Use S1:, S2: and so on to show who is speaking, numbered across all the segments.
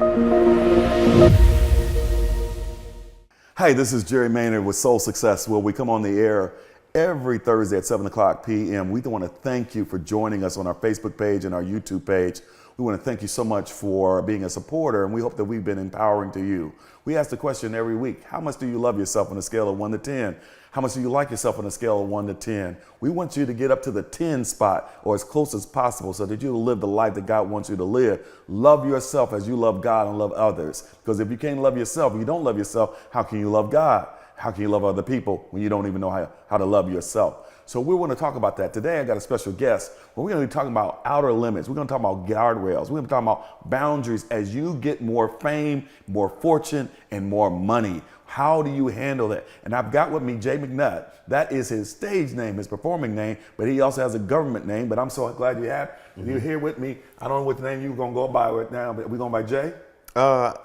S1: Hi, this is Jerry Maynard with Soul Success, where we come on the air every Thursday at 7 o'clock p.m. We want to thank you for joining us on our Facebook page and our YouTube page. We want to thank you so much for being a supporter, and we hope that we've been empowering to you. We ask the question every week, how much do you love yourself on a scale of 1 to 10? How much do you like yourself on a scale of 1 to 10? We want you to get up to the 10 spot or as close as possible so that you live the life that God wants you to live. Love yourself as you love God and love others. Because if you can't love yourself, if you don't love yourself, how can you love God? How can you love other people when you don't even know how to love yourself? So we want to talk about that. Today I got a special guest. We're going to be talking about outer limits. We're going to talk about guardrails. We're going to be talking about boundaries as you get more fame, more fortune, and more money. How do you handle that? And I've got with me Jay McNutt. That is his stage name, his performing name, but he also has a government name. But I'm so glad you're here with me. I don't know what the name you're going to go by right now, but we're going by Jay?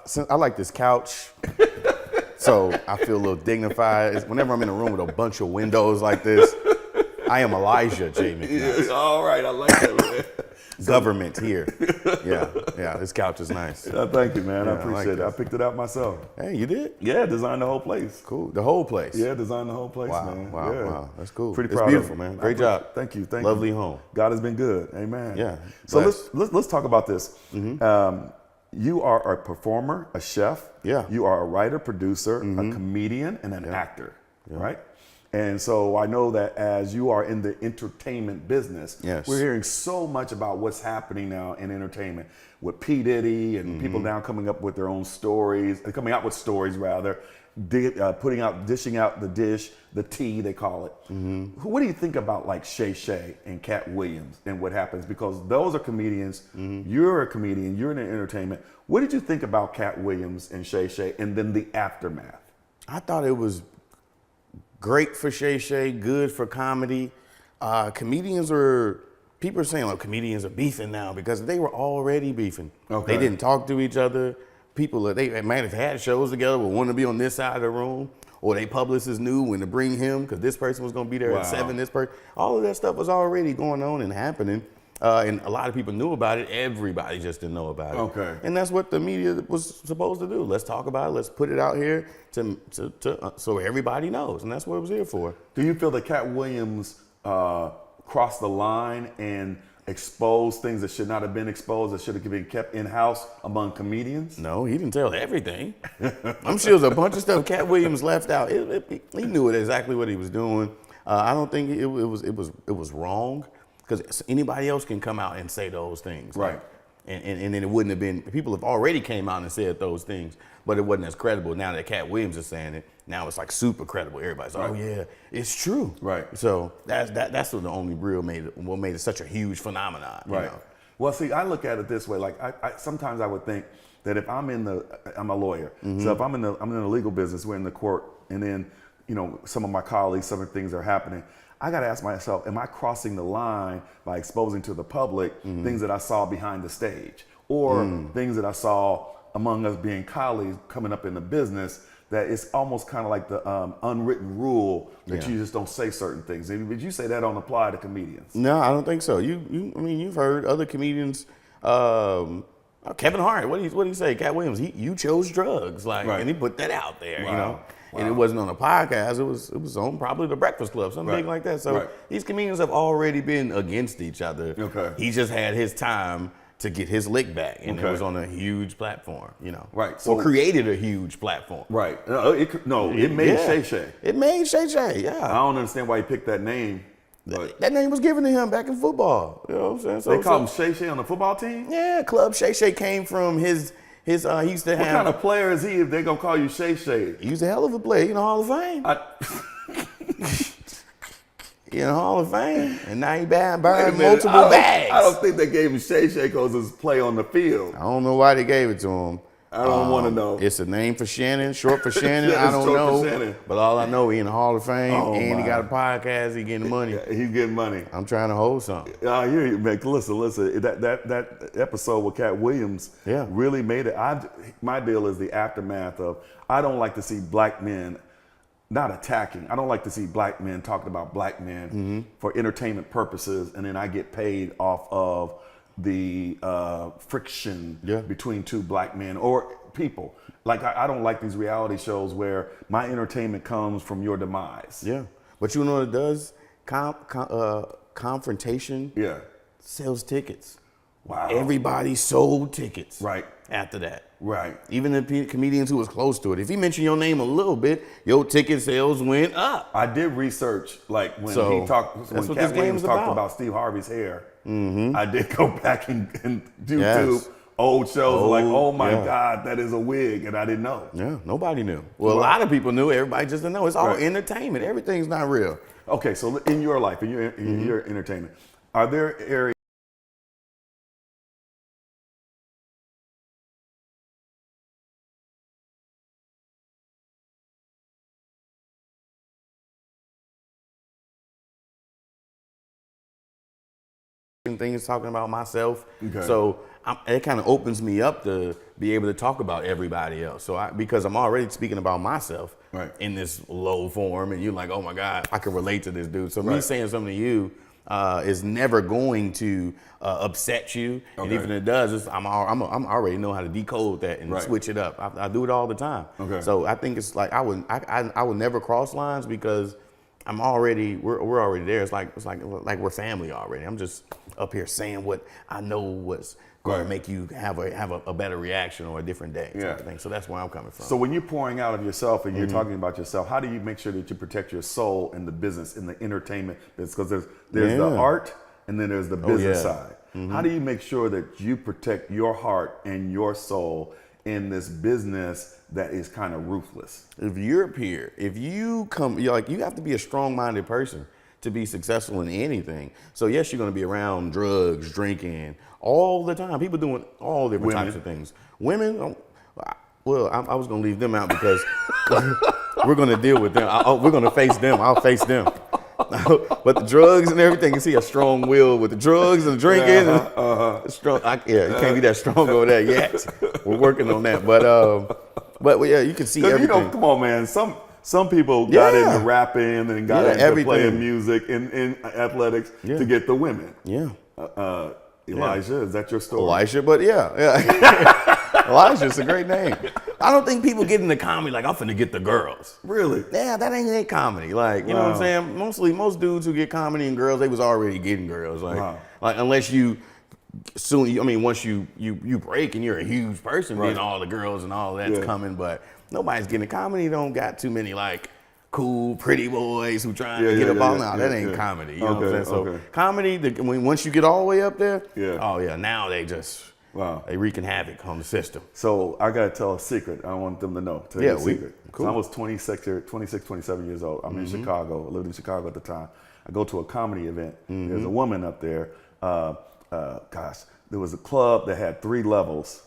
S2: Since I like this couch. So I feel a little dignified. Whenever I'm in a room with a bunch of windows like this, I am Elijah J. McNutt.
S1: All right, I like that, man.
S2: Government here. Yeah, this couch is nice.
S1: Thank you, man.
S2: Yeah,
S1: I appreciate it. I picked it out myself.
S2: Hey, you did?
S1: Yeah, designed the whole place.
S2: Cool. The whole place?
S1: Yeah, designed the whole place,
S2: Wow,
S1: man.
S2: wow,
S1: Yeah.
S2: wow. That's cool.
S1: Pretty
S2: It's
S1: proud
S2: beautiful,
S1: of you.
S2: man. Great job.
S1: Thank you.
S2: Lovely home.
S1: God has been good. Amen.
S2: Yeah.
S1: So
S2: blessed.
S1: let's talk about this. You are a performer, a chef.
S2: Yeah.
S1: You are a writer, producer, a comedian, and an actor, right? And so I know that as you are in the entertainment business,
S2: Yes.
S1: we're hearing so much about what's happening now in entertainment with P. Diddy and people now coming up with their own stories, coming out with stories rather, dishing out the dish, the tea they call it. What do you think about like Shay Shay and Cat Williams and what happens? Because those are comedians. You're a comedian. You're in entertainment. What did you think about Cat Williams and Shay Shay and then the aftermath?
S2: I thought it was great for Shay Shay, good for comedy. People are saying like comedians are beefing now because they were already beefing.
S1: Okay.
S2: They didn't talk to each other. They might have had shows together but wanted to be on this side of the room, or they publicists knew when to bring him because this person was going to be there at 7, this person. All of that stuff was already going on and happening. And a lot of people knew about it. Everybody just didn't know about it.
S1: Okay.
S2: And that's what the media was supposed to do. Let's talk about it. Let's put it out here so everybody knows. And that's what it was here for.
S1: Do you feel that Cat Williams crossed the line and exposed things that should not have been exposed, that should have been kept in-house among comedians?
S2: No, he didn't tell everything. I'm sure there's a bunch of stuff Cat Williams left out. He knew exactly what he was doing. I don't think it was wrong, because anybody else can come out and say those things.
S1: Right.
S2: And then it wouldn't have been, people have already came out and said those things, but it wasn't as credible. Now that Cat Williams is saying it, now it's like super credible. Everybody's like, oh yeah, it's true.
S1: Right.
S2: So that's what the only real what made it such a huge phenomenon.
S1: Right.
S2: You know?
S1: Well, see, I look at it this way. Like, I sometimes I would think that if I'm a lawyer. So if I'm in the legal business, we're in the court, and then, some of my colleagues, some of the things are happening. I got to ask myself, am I crossing the line by exposing to the public things that I saw behind the stage, or things that I saw among us being colleagues coming up in the business, that it's almost kind of like the unwritten rule that you just don't say certain things. Would you say that don't apply to comedians?
S2: No, I don't think so. You've heard other comedians, Kevin Hart, what did he say? Cat Williams, you chose drugs, and he put that out there,
S1: Wow.
S2: And it wasn't on a podcast. It was on probably the Breakfast Club, something big like that. So these comedians have already been against each other. Okay. He just had his time to get his lick back, and it was on a huge platform,
S1: Right. So,
S2: or created a huge platform.
S1: Right. It made Shay Shay.
S2: It made Shay Shay,
S1: I
S2: yeah.
S1: don't understand why he picked that name. But
S2: That name was given to him back in football. You know what I'm saying?
S1: they call him Shay Shay on the football team?
S2: Yeah, Club Shay Shay came from his he used to have.
S1: What kind of player is he if they're going to call you Shay Shay?
S2: He was a hell of a player, Hall of Fame. Hall of Fame. And now he buying multiple bags.
S1: I don't think they gave him Shay Shay because of his play on the field.
S2: I don't know why they gave it to him.
S1: I don't want to know.
S2: It's a name for Shannon, short for Shannon.
S1: Yeah,
S2: I don't
S1: short
S2: know.
S1: for Shannon.
S2: But all I know, he in the Hall of Fame, and
S1: my.
S2: he got a podcast. He getting money.
S1: Yeah, he's getting money.
S2: I'm trying to hold something.
S1: Listen. That episode with Cat Williams really made it. My deal is the aftermath of, I don't like to see black men not attacking. I don't like to see black men talking about black men for entertainment purposes, and then I get paid off of the friction
S2: Yeah.
S1: between two black men or people. Like I don't like these reality shows where my entertainment comes from your demise.
S2: Yeah. But you know what it does? Confrontation
S1: Yeah.
S2: sells tickets.
S1: Wow.
S2: Everybody sold tickets.
S1: Right.
S2: After that.
S1: Right.
S2: Even the comedians who was close to it. If he mentioned your name a little bit, your ticket sales went up.
S1: I did research, like when
S2: So,
S1: he talked,
S2: that's
S1: when
S2: what
S1: Cat
S2: this
S1: Williams
S2: game's
S1: talked
S2: about.
S1: about Steve Harvey's hair. I did go back and YouTube
S2: Yes.
S1: old shows, like, oh my
S2: yeah.
S1: God, that is a wig, and I didn't know.
S2: Yeah, nobody knew. Well, a lot of people knew. Everybody just didn't know. It's all
S1: Right.
S2: entertainment. Everything's not real.
S1: Okay, so in your life, in your entertainment, are there areas
S2: Things talking about myself.
S1: Okay.
S2: So it kind of opens me up to be able to talk about everybody else. So because I'm already speaking about myself
S1: Right.
S2: in this low form, and you're like, oh my God, I can relate to this dude. So me
S1: Right.
S2: saying something to you is never going to upset you. And
S1: Okay.
S2: even if it does, I'm already know how to decode that and
S1: Right.
S2: switch it up. I do it all the time.
S1: Okay.
S2: So I think it's like I would never cross lines because we're already there. It's like we're family already. I'm just up here saying what I know was going
S1: Right.
S2: to make you have a better reaation or a different day.
S1: Yeah.
S2: Type of thing. So that's where I'm coming from.
S1: So when you're pouring out of yourself and
S2: Mm-hmm.
S1: you're talking about yourself, how do you make sure that you protect your soul in the business, in the entertainment business? Because there's the
S2: Yeah. Oh,
S1: art and then there's the business
S2: yeah.
S1: side. How do you make sure that you protect your heart and your soul in this business that is kind of ruthless?
S2: If you're a peer, if you come, you have to be a strong-minded person to be successful in anything. So yes, you're going to be around drugs, drinking, all the time. People doing all different
S1: Women.
S2: types of things. Women, well, I was going to leave them out because we're going to deal with them. We're going to face them. I'll face them. But the drugs and everything, you see a strong will with the drugs and the drinking. Strong, you can't be that strong over there yet. We're working on that. But yeah, you can see
S1: Because
S2: everything.
S1: come on, man. Some people got
S2: Yeah.
S1: into rapping and got
S2: Yeah,
S1: into
S2: everything.
S1: playing music in athletics
S2: Yeah.
S1: to get the women.
S2: Yeah.
S1: Elijah, is that your story?
S2: Elisha, but yeah. Elijah's a great name. I don't think people get into comedy like I'm finna get the girls.
S1: Really?
S2: Yeah, that ain't comedy. Like, you know what I'm saying? Most dudes who get comedy and girls, they was already getting girls. Like,
S1: Wow.
S2: like unless once you break and you're a huge person,
S1: Right.
S2: then all the girls and all that's
S1: Yeah.
S2: coming. But nobody's getting comedy. Don't got too many like cool, pretty boys who trying
S1: Yeah,
S2: to get
S1: yeah,
S2: up
S1: yeah,
S2: all
S1: yeah,
S2: now.
S1: yeah,
S2: That ain't
S1: yeah.
S2: comedy. You know what I'm
S1: Okay,
S2: saying? So
S1: okay.
S2: comedy, once you get all the way up there,
S1: Yeah.
S2: oh yeah, now they just
S1: Wow.
S2: they wreaking havoc on the system.
S1: So I gotta tell a secret. I want them to know. Tell
S2: Yeah,
S1: you a secret.
S2: cool.
S1: So I was 27 years old. I'm in Chicago. I lived in Chicago at the time. I go to a comedy event. There's a woman up there. There was a club that had 3 levels,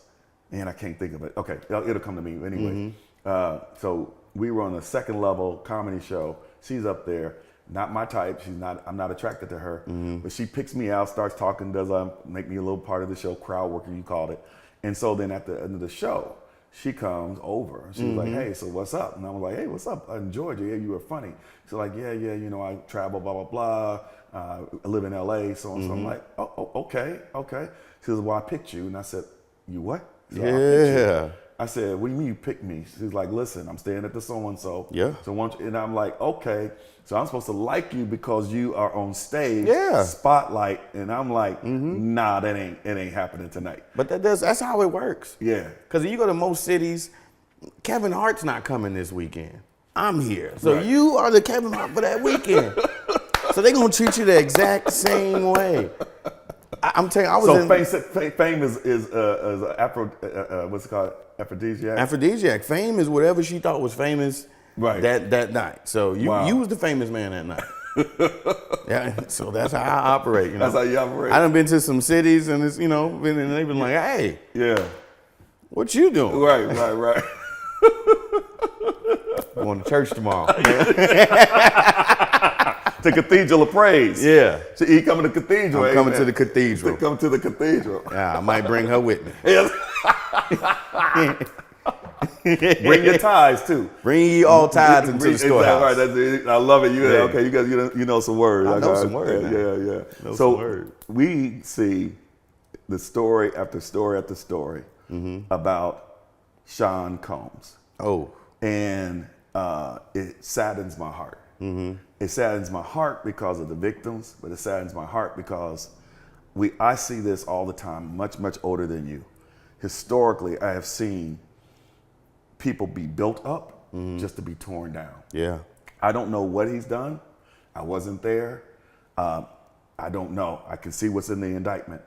S1: and I can't think of it. Okay, it'll come to me anyway. So we were on the 2nd level comedy show. She's up there. Not my type. I'm not attracted to her. But she picks me out, starts talking, make me a little part of the show, crowd worker, you called it. And so then at the end of the show, she comes over. She was like, hey, so what's up? And I was like, hey, what's up? I enjoyed you. Yeah, you were funny. She's like, yeah, I travel, blah, blah, blah. I live in LA, so on. So I'm like, oh, okay. She says, well, I picked you. And I said, you what? So I picked you.
S2: Yeah.
S1: I said, what do you mean you picked me? She's like, listen, I'm staying at the so-and-so.
S2: Yeah.
S1: And I'm like, okay. So I'm supposed to like you because you are on stage,
S2: Yeah.
S1: spotlight. And I'm like, nah, it ain't happening tonight.
S2: But that's how it works.
S1: Yeah.
S2: Because if you go to most cities, Kevin Hart's not coming this weekend. I'm here. So
S1: Right.
S2: you are the Kevin Hart for that weekend. So they're going to treat you the exact same way. I'm telling you, I was
S1: Fame is what's it called? Aphrodisiac?
S2: aphrodisiac. Fame is whatever she thought was famous
S1: Right.
S2: that night. So
S1: Wow.
S2: you was the famous man that night. Yeah, so that's how I operate. You know?
S1: That's how you operate.
S2: I done been to some cities and it's, and they've been like, hey,
S1: Yeah.
S2: what you doing?
S1: Right.
S2: Going to church tomorrow.
S1: The Cathedral of Praise.
S2: Yeah.
S1: So he coming to Cathedral.
S2: I'm coming
S1: amen.
S2: to the cathedral.
S1: Come to the Cathedral.
S2: Yeah, I might bring her with me.
S1: Yes. Bring your ties too.
S2: Bring ye all tithes into the storehouse.
S1: Right, that's it. I love it.
S2: Yeah.
S1: Okay, you guys, you know some words.
S2: I know some words, man.
S1: Yeah.
S2: Know
S1: So
S2: some words.
S1: we see the story after story after story about Sean Combs.
S2: Oh,
S1: And it saddens my heart. It saddens my heart because of the victims, but it saddens my heart because I see this all the time, much, much older than you. Historically, I have seen people be built up just to be torn down.
S2: yeah.
S1: I don't know what he's done. I wasn't there. I don't know. I can see what's in the indictment.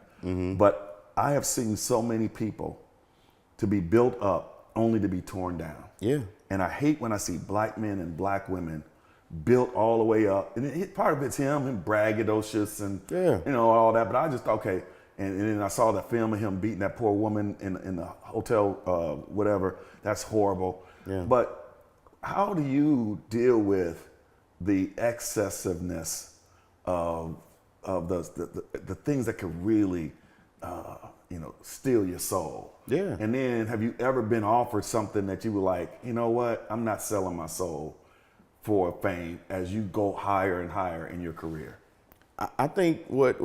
S1: But I have seen so many people to be built up only to be torn down.
S2: Yeah.
S1: And I hate when I see black men and black women built all the way up. And part of it's him braggadocious and all that. But I just, okay. And then I saw that film of him beating that poor woman in the hotel, whatever. That's horrible.
S2: Yeah.
S1: But how do you deal with the excessiveness of the things that could really, steal your soul?
S2: Yeah.
S1: And then have you ever been offered something that you were like, you know what, I'm not selling my soul for fame as you go higher and higher in your career?
S2: I think what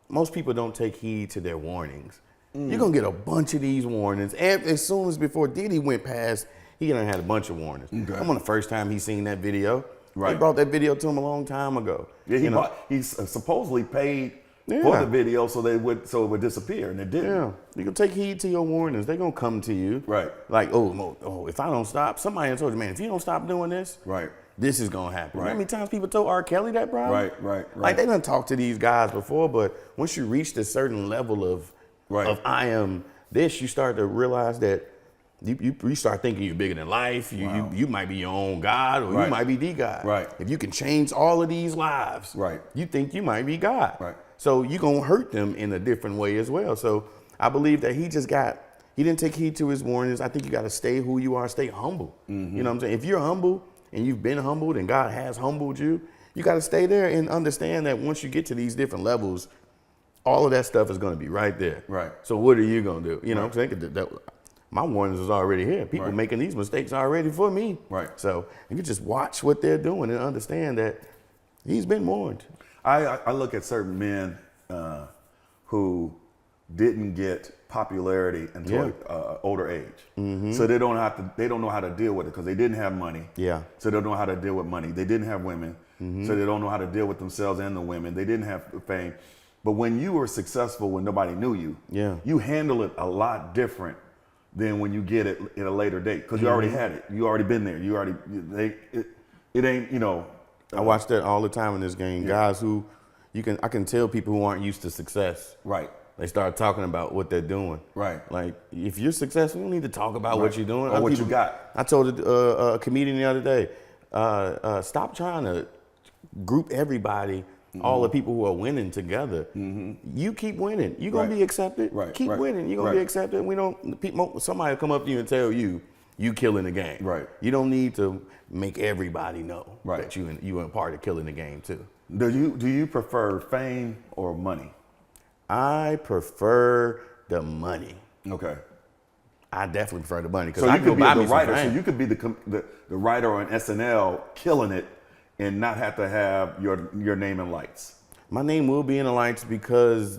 S2: most people don't take heed to their warnings. You're gonna get a bunch of these warnings. As soon as before Diddy went past, he done had a bunch of warnings.
S1: Okay.
S2: I'm on the first time he's seen that video.
S1: Right.
S2: They brought that video to him a long time ago.
S1: Yeah, he supposedly paid for the video so it would disappear, and it didn't.
S2: Yeah, you can take heed to your warnings. They're gonna come to you.
S1: Right.
S2: Like, if I don't stop, somebody told you, man, if you don't stop doing this,
S1: Right.
S2: this is gonna happen.
S1: Right.
S2: How many times people told R. Kelly that, bro?
S1: Right.
S2: Like they done talked to these guys before, but once you reach a certain level of I am this, you start to realize that you start thinking you're bigger than life. You might be your own God, or you might be the God.
S1: Right.
S2: If you can change all of these lives,
S1: Right.
S2: you think you might be God.
S1: Right.
S2: So you're gonna hurt them in a different way as well. So I believe that he didn't take heed to his warnings. I think you gotta stay who you are, stay humble. You know what I'm saying? If you're humble and you've been humbled and God has humbled you, you gotta stay there and understand that once you get to these different levels, all of that stuff is gonna be right there.
S1: Right.
S2: So what are you gonna do? You know what I'm saying? My warnings is already here. People making these mistakes already for me.
S1: Right.
S2: So you can just watch what they're doing and understand that he's been warned.
S1: I look at certain men who didn't get popularity until older age, so they don't know how to deal with it because they didn't have money.
S2: Yeah.
S1: So they don't know how to deal with money. They didn't have women, so they don't know how to deal with themselves and the women. They didn't have fame. But when you were successful, when nobody knew you, you handle it a lot different than when you get it at a later date because you already had it. You already been there. It ain't.
S2: I watch that all the time in this game. Guys who I can tell people who aren't used to success.
S1: Right.
S2: They start talking about what they're doing.
S1: Right.
S2: Like if you're successful, you don't need to talk about what you're doing.
S1: Or what you got.
S2: I told a comedian the other day, stop trying to group everybody, all the people who are winning together. You keep winning. You're gonna be accepted.
S1: Right.
S2: Keep winning. You're gonna be accepted. Somebody will come up to you and tell you killing the game.
S1: Right.
S2: You don't need to make everybody know
S1: Right.
S2: that you are a part of killing the game too.
S1: Do you prefer fame or money?
S2: I prefer the money.
S1: Okay.
S2: I definitely prefer the money because
S1: So
S2: I
S1: you
S2: can
S1: could be
S2: buy
S1: the
S2: me some
S1: writer. So
S2: fame.
S1: you could be the writer on SNL killing it and not have to have your name in lights.
S2: My name will be in the lights because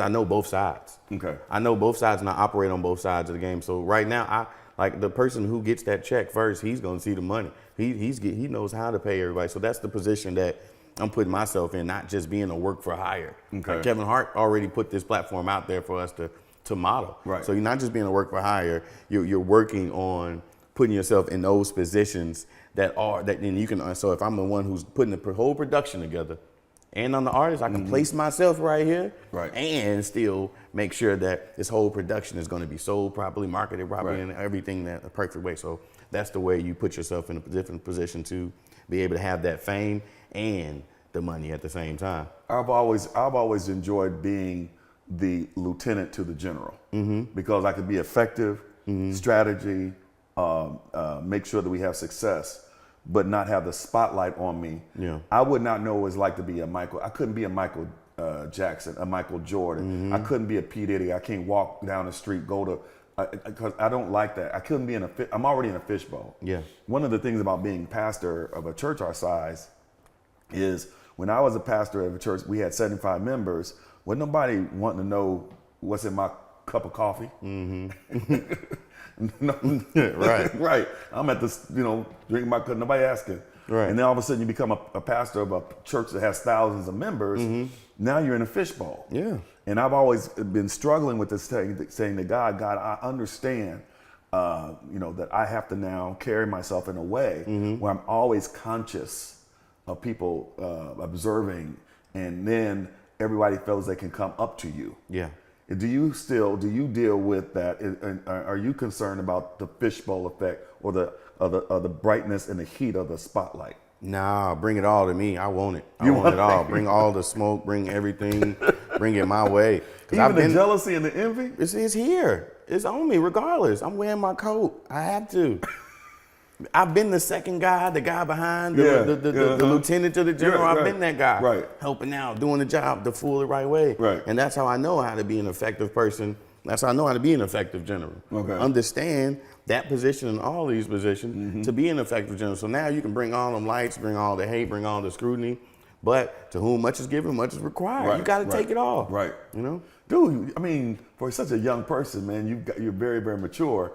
S2: I know both sides.
S1: Okay.
S2: I know both sides and I operate on both sides of the game. So right now, like the person who gets that check first, he's gonna see the money. He knows how to pay everybody. So that's the position that I'm putting myself in, not just being a work for hire.
S1: Okay.
S2: Like Kevin Hart already put this platform out there for us to model.
S1: Right.
S2: So you're not just being a work for hire. You're working on putting yourself in those positions that then you can. So if I'm the one who's putting the whole production together, and I'm the artist, I can place myself right here, and still make sure that this whole production is going to be sold properly, marketed properly, and everything that the perfect way. So that's the way you put yourself in a different position to be able to have that fame and the money at the same time.
S1: I've always enjoyed being the lieutenant to the general because I could be effective, strategy, make sure that we have success, but not have the spotlight on me.
S2: Yeah.
S1: I would not know what it's like to be I couldn't be a Michael Jackson, a Michael Jordan. I couldn't be a P. Diddy. I can't walk down the street, because I don't like that. I couldn't be I'm already in a fishbowl.
S2: Yeah.
S1: One of the things about being pastor of a church our size is when I was a pastor of a church, we had 75 members. wasn't nobody wanting to know what's in my cup of coffee. No,
S2: Right.
S1: right. I'm at this, drinking my cup. Nobody asking.
S2: Right.
S1: And then all of a sudden you become a pastor of a church that has thousands of members. Now you're in a fishbowl.
S2: Yeah.
S1: And I've always been struggling with this thing, saying to God, I understand, that I have to now carry myself in a way where I'm always conscious of people observing, and then everybody feels they can come up to you.
S2: Yeah.
S1: Do you deal with that? Are you concerned about the fishbowl effect or the brightness and the heat of the spotlight?
S2: Nah, bring it all to me. I want it. I want it all. Bring all the smoke. Bring everything. Bring it my way.
S1: Even the jealousy and the envy?
S2: It's here. It's on me regardless. I'm wearing my coat. I have to. I've been the second guy, the guy behind, the lieutenant to the general.
S1: Right,
S2: I've been that guy.
S1: Right.
S2: Helping out, doing the job the full right way.
S1: Right.
S2: And that's how I know how to be an effective person. That's how I know how to be an effective general.
S1: Okay.
S2: Understand that position and all these positions to be an effective general. So now you can bring all them lights, bring all the hate, bring all the scrutiny. But to whom much is given, much is required.
S1: Right,
S2: You got to take it all.
S1: Right. Dude, I mean, for such a young person, man, you're very, very mature.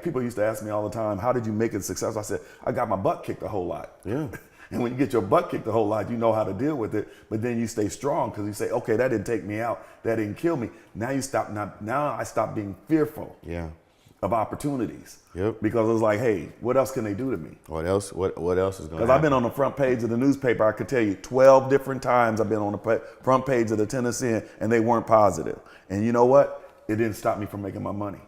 S1: People used to ask me all the time, how did you make it successful? I said, I got my butt kicked a whole lot.
S2: Yeah.
S1: And when you get your butt kicked a whole lot, you know how to deal with it. But then you stay strong because you say, okay, that didn't take me out. That didn't kill me. Now I stop being fearful of opportunities.
S2: Yep.
S1: Because it was like, hey, what else can they do to me?
S2: What else? What else is going to happen?
S1: Because I've been on the front page of the newspaper. I could tell you 12 different times I've been on the front page of the Tennessean, and they weren't positive. And you know what? It didn't stop me from making my money.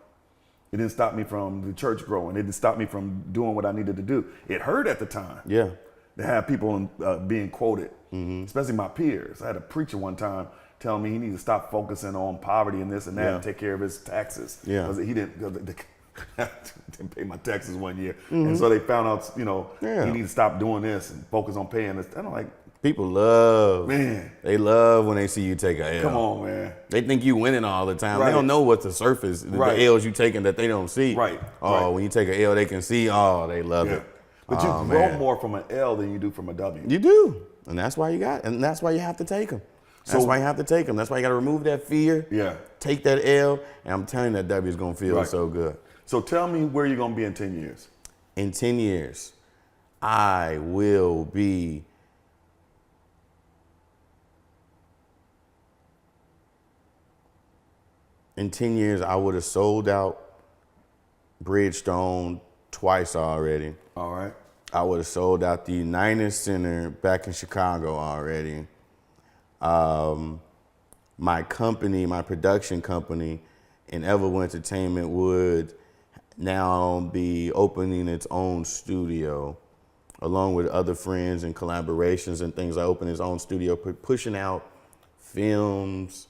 S1: It didn't stop me from the church growing. It didn't stop me from doing what I needed to do. It hurt at the time.
S2: Yeah.
S1: To have people being quoted, especially my peers. I had a preacher one time tell me he needed to stop focusing on poverty and this and that and take care of his taxes.
S2: Yeah.
S1: Because he didn't pay my taxes one year. And so they found out, he needed to stop doing this and focus on paying this. And I'm like,
S2: people love,
S1: man.
S2: They love when they see you take a L.
S1: Come on, man.
S2: They think you winning all the time.
S1: Right.
S2: They don't know what the surface, the L's you taking that they don't see.
S1: Right.
S2: Oh, when you take a L, they can see. Oh, they love it.
S1: But you grow more from an L than you do from a W.
S2: You do, and that's why you have to take them. That's why you have to take them. That's why you got to remove that fear.
S1: Yeah.
S2: Take that L, and I'm telling you that W is gonna feel so good.
S1: So tell me where you're gonna be in 10 years.
S2: In 10 years, I will be in 10 years, I would have sold out Bridgestone twice already.
S1: All right.
S2: I would have sold out the United Center back in Chicago already. My company, my production company, Inevitable Entertainment would now be opening its own studio, along with other friends and collaborations and things. I open its own studio, pushing out films,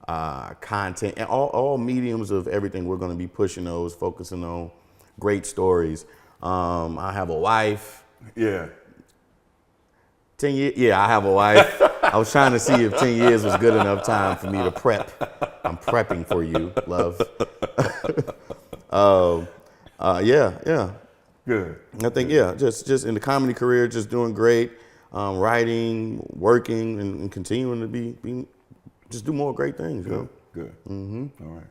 S2: content, and all mediums of everything. We're going to be pushing those, focusing on great stories. I have a wife.
S1: Yeah.
S2: 10 years? Yeah, I have a wife. I was trying to see if 10 years was good enough time for me to prep. I'm prepping for you, love. Yeah.
S1: Good.
S2: I think, just in the comedy career, just doing great, writing, working, and continuing to be just do more great things.
S1: Good. Good. All right.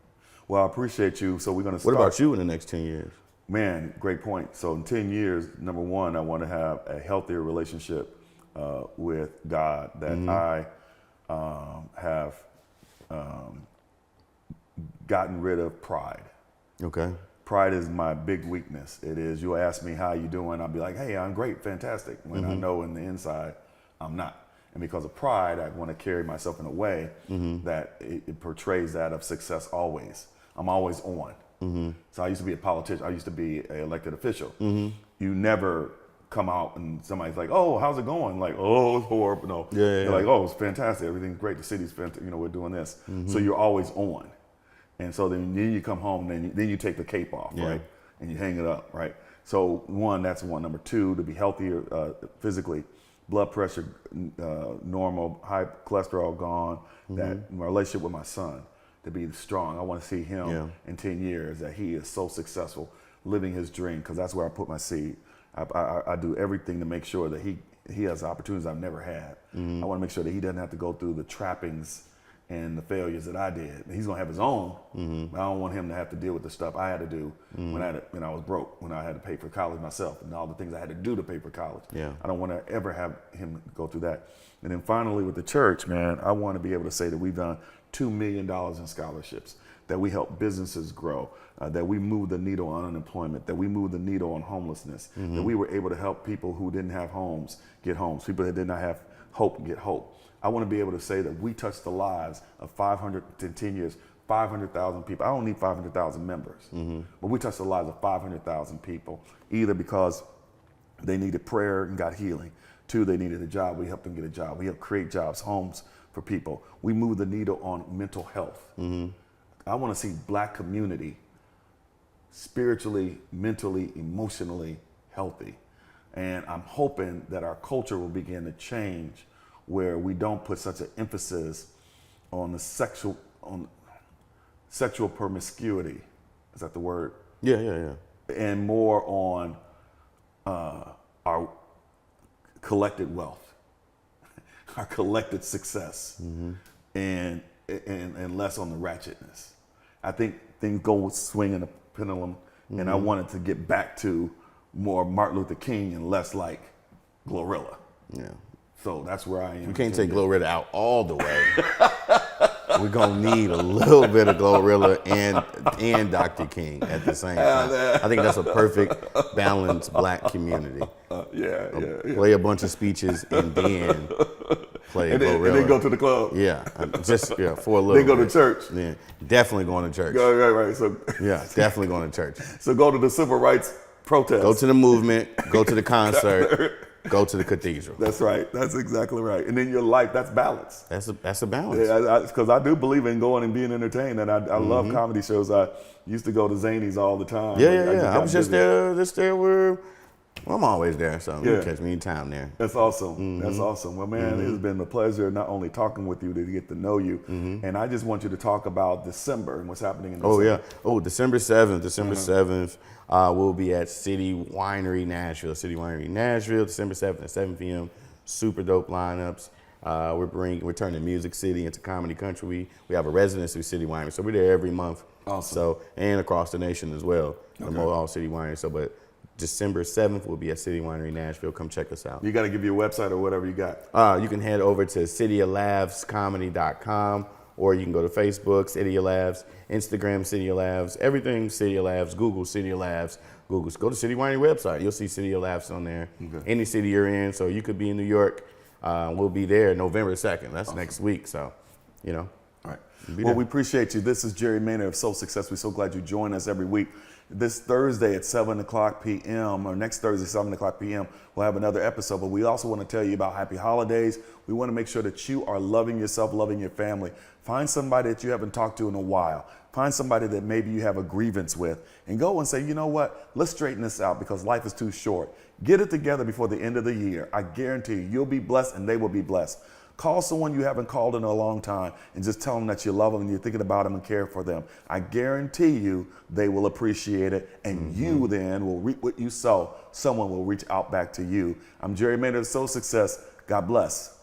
S1: Well, I appreciate you. So we're going to start.
S2: What about you in the next 10 years?
S1: Man, great point. So in 10 years, number one, I want to have a healthier relationship with God, that I have gotten rid of pride.
S2: Okay.
S1: Pride is my big weakness. It is, you ask me how you doing, I'll be like, hey, I'm great, fantastic. When I know in the inside, I'm not. And because of pride, I want to carry myself in a way that it portrays that of success always. I'm always on. So I used to be a politician. I used to be an elected official. You never come out and somebody's like, oh, how's it going? Like, oh, it's horrible. No. They're like, oh, it's fantastic. Everything's great. The city's fantastic. We're doing this. So you're always on. And so then you come home, then you take the cape off, right? And you hang it up, right? So that's one. Number two, to be healthier physically, blood pressure normal, high cholesterol gone, that my relationship with my son, to be strong. I want to see him in 10 years, that he is so successful living his dream, because that's where I put my seed. I do everything to make sure that he has opportunities I've never had. I want to make sure that he doesn't have to go through the trappings and the failures that I did. He's gonna have his own, but I don't want him to have to deal with the stuff I had to do when I was broke, when I had to pay for college myself, and all the things I had to do to pay for college.
S2: Yeah.
S1: I don't want to ever have him go through that. And then finally, with the church, man, I want to be able to say that we've done $2 million in scholarships, that we help businesses grow, that we move the needle on unemployment, that we move the needle on homelessness, that we were able to help people who didn't have homes get homes, people that did not have hope get hope. I want to be able to say that we touched the lives of 510 years, 500,000 people. I don't need 500,000 members, but we touched the lives of 500,000 people, either because they needed prayer and got healing. 2, they needed a job. We helped them get a job. We helped create jobs, homes for people. We moved the needle on mental health. I want to see Black community spiritually, mentally, emotionally healthy. And I'm hoping that our culture will begin to change, where we don't put such an emphasis on the sexual promiscuity. Is that the word?
S2: Yeah.
S1: And more on our collected wealth, our collected success, and less on the ratchetness. I think things go swinging the pendulum, and I wanted to get back to more Martin Luther King and less like Glorilla.
S2: Yeah.
S1: So that's where I am.
S2: You can't take Glorilla out all the way. We're gonna need a little bit of Glorilla and Dr. King at the same time. I think that's a perfect balanced Black community. Play a bunch of speeches and then play Glorilla.
S1: And then go to the club.
S2: Yeah, for a little.
S1: Then go to church.
S2: Yeah, definitely going to church.
S1: Right. So
S2: Yeah, definitely going to church.
S1: So go to the civil rights protest.
S2: Go to the movement. Go to the concert. Go to the cathedral.
S1: That's right. That's exactly right. And then your life, that's balance.
S2: That's a balance.
S1: Yeah, because I do believe in going and being entertained, and I love comedy shows. I used to go to Zanies all the time.
S2: Yeah. I was just there where I'm always there, so you
S1: Yeah.
S2: can catch me anytime there.
S1: That's awesome. That's awesome. Well, man, it has been a pleasure not only talking with you, to get to know you, and I just want you to talk about December and what's happening in December.
S2: Oh yeah. Oh, December 7th. December 7th. We'll be at City Winery Nashville. City Winery Nashville. December 7th at 7 p.m. Super dope lineups. We're turning Music City into Comedy Country. We have a residency with City Winery, so we're there every month.
S1: Awesome.
S2: So and across the nation as well.
S1: Okay.
S2: All City Winery. So, but December 7th, we'll be at City Winery Nashville. Come check us out.
S1: You got to give your website or whatever you got.
S2: You can head over to cityoflavescomedy.com, or you can go to Facebook, City of Labs, Instagram, City of Labs, everything City of Labs, Google City of Labs. Go to City Winery website. You'll see City of Labs on there. Okay. Any city you're in, so you could be in New York. We'll be there November 2nd. That's awesome. Next week, so, All
S1: right. Well, we appreciate you. This is Jerry Maynard of Soul Success. We're so glad you join us every week. This Thursday at 7 o'clock p.m., or next Thursday, 7 o'clock p.m., we'll have another episode. But we also want to tell you about happy holidays. We want to make sure that you are loving yourself, loving your family. Find somebody that you haven't talked to in a while. Find somebody that maybe you have a grievance with, and go and say, you know what, let's straighten this out because life is too short. Get it together before the end of the year. I guarantee you, you'll be blessed and they will be blessed. Call someone you haven't called in a long time and just tell them that you love them and you're thinking about them and care for them. I guarantee you they will appreciate it, and you then will reap what you sow. Someone will reach out back to you. I'm Jerry Maynard of Soul Success. God bless.